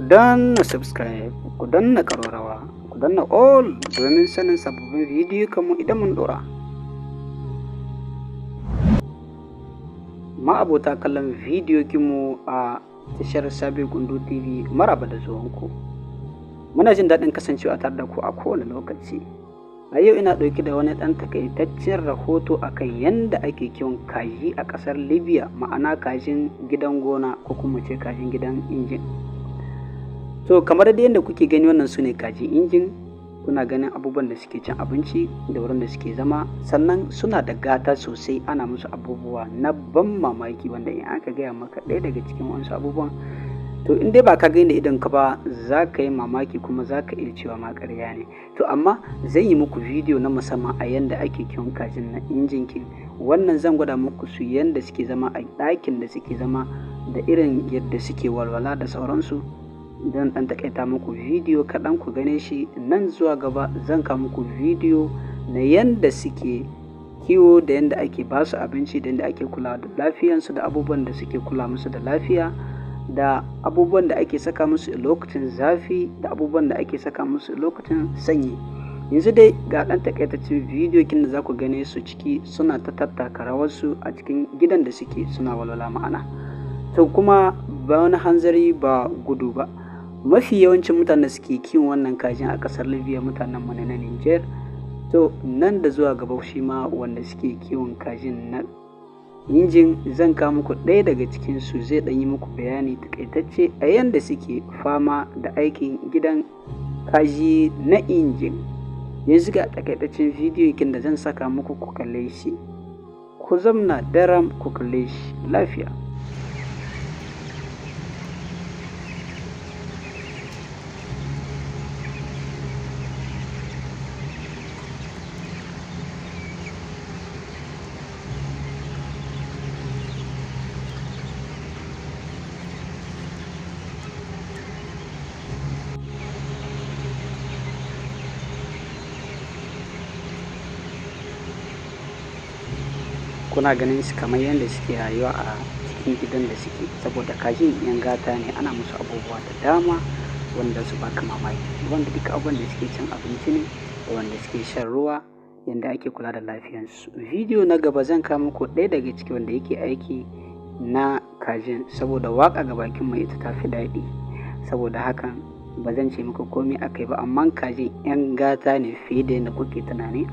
danna subscribe, ku danna ƙararrawa, ku danna all domin sanin sababbin bidiyo kamar idan mun ɗora. Ma'abota kallon bidiyo kinmu a tashar Sabiu Gundu TV, maraba da zuwanku. Muna jin daɗin kasancewa tare da ku a kowane lokaci. A yau ina ɗauke da wani ɗan takaitaccen rahoto akan yadda ake kiwon kaji a ƙasar Libya, ma'ana kajin gidan gona ko kuma ce kajin gidan injin. To kamar da yadda kuke gani, wannan su ne kajin injin. Kuna ganin abubuwan da suke cin abinci da wurin da suke zama, sannan suna da gata sosai, ana musu abubuwa na ban mamaki wanda in aka gaya maka ɗaya daga cikin wasu abubuwan, to in dai ba ka gani da idon ka ba za ka yi mamaki kuma za ka iya cewa ma ƙarya ne. To amma zan yi muku bidiyo na musamman a yanda ake kiwon kajin na injin kin. Wannan zan gwada muku su yanda suke zama a ɗakin da suke zama da irin yadda suke walwala da sauransu. Don ɗan takaita muku bidiyo kaɗan ku gane shi, nan zuwa gaba zan kawo muku bidiyo na yanda suke kiwo da yanda ake ba su abinci da yanda ake kula da lafiyansu da abubuwan da suke kula musu da lafiya, da abubuwan da ake saka musu lokacin zafi da abubuwan da ake saka musu lokacin sanyi. Yanzu dai ga ɗan takaitaccen bidiyo kin da za ku gane su ciki suna ta tattaka rawarsu a cikin gidan da suke suna walwala ma'ana. To kuma ba wani hanzari ba gudu ba. Mafi yawancin mutanen da suke kiwon wannan kajin a ƙasar Libya mutanen mu na Niger. To nan da zuwa gaba shi ma wanda suke kiwon kajin na injin zan kawo muku ɗaya daga cikin su, zai ɗan yi muku bayani takaitacce a yanda suke fama da aikin gidan kaji na injin. Yanzu ga takaitaccen bidiyo kin da zan saka muku ku kalle shi, ku zamna daram ku kalle shi lafiya. Kuna ganin su kamar yadda suke rayuwa a cikin gidan da suke, saboda kajin yan gata ne, ana musu abubuwa da dama wanda su baka mamaki, wanda duka abubuwan da suke cin abinci ne da wanda suke shan ruwa, yadda ake kula da lafiyarsu. Bidiyo na gaba zan kawo muku ɗaya daga ciki wanda yake aiki na kajin, saboda waka ga bakin mai ita tafi daɗi. Saboda hakan ba zan ce muku komai akai ba, amma kajin yan gata ne fiye da yadda kuke tunani.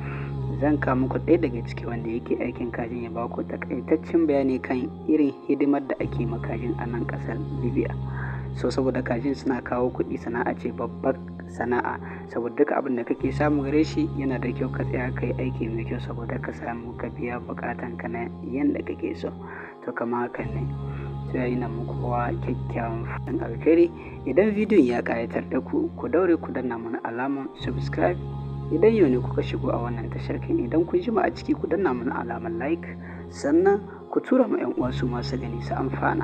Zan kawo muku ɗaya daga ciki wanda yake aikin kajin ya baku takaitaccen bayani kan irin hidimar da ake ma kajin a nan ƙasar Libya. So saboda kajin suna kawo kuɗi, sana'a ce babbar sana'a, saboda duka abin da kake samu gare shi yana da kyau ka tsaya kai aiki mai kyau saboda ka samu ka biya buƙatan ka na yanda kake so. To kama hakan ne sai yana muku kowa kyakkyawan fatan alheri. Idan bidiyon ya ƙayatar da ku, ku daure ku danna mana alamar subscribe. Idan yau ne kuka shigo a wannan tashar kin, idan kun jima a ciki ku danna mana alamar like, sannan ku tura ma 'yan uwa su masu gani su amfana.